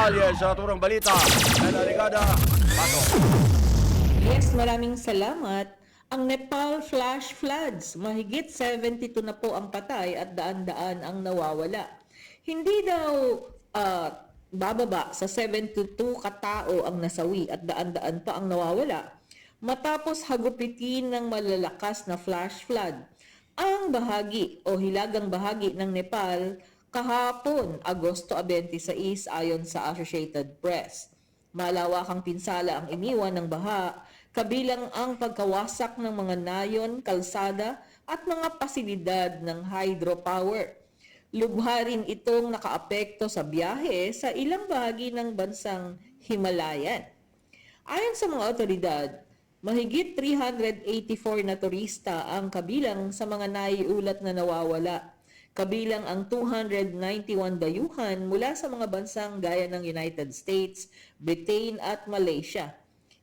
detalye sa turang balita. Nela Ligada, pasok. Yes, maraming salamat. Ang Nepal flash floods, mahigit 72 na po ang patay at daan-daan ang nawawala. Hindi daw bababa sa 72 katao ang nasawi at daan-daan pa ang nawawala matapos hagupitin ng malalakas na flash flood ang bahagi o hilagang bahagi ng Nepal kahapon, Agosto 26 ayon sa Associated Press. Malawakang pinsala ang iniwan ng baha, kabilang ang pagkawasak ng mga nayon, kalsada at mga pasilidad ng hydropower. Lubha rin itong nakaapekto sa biyahe sa ilang bahagi ng bansang Himalayan. Ayon sa mga otoridad, mahigit 384 na turista ang kabilang sa mga naiulat na nawawala, kabilang ang 291 dayuhan mula sa mga bansang gaya ng United States, Britain at Malaysia.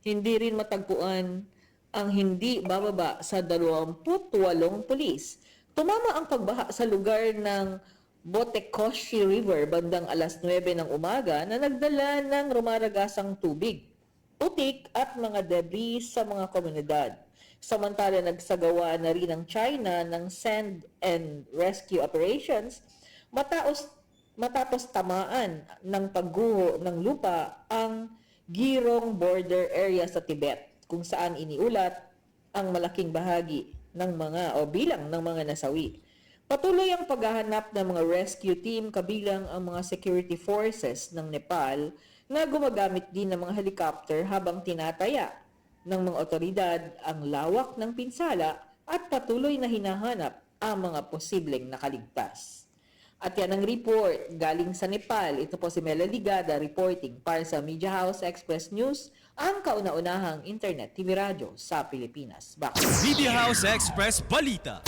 Hindi rin matagpuan ang hindi bababa sa 28 pulis. Tumama ang pagbaha sa lugar ng Botekoshi River bandang alas 9 ng umaga na nagdala ng rumaragasang tubig, putik at mga debris sa mga komunidad. Samantala nagsagawa na rin ang China ng send and rescue operations matapos tamaan ng pagguho ng lupa ang Girong border area sa Tibet, kung saan iniulat ang malaking bahagi ng bilang ng mga nasawi. Patuloy ang paghahanap ng mga rescue team kabilang ang mga security forces ng Nepal na gumagamit din ng mga helicopter habang tinataya ng mga otoridad ang lawak ng pinsala at patuloy na hinahanap ang mga posibleng nakaligtas. At yan ang report galing sa Nepal. Ito po si Mela Ligada reporting para sa Media House Express News, ang kauna-unahang internet TV radyo sa Pilipinas. Media House Express Balita.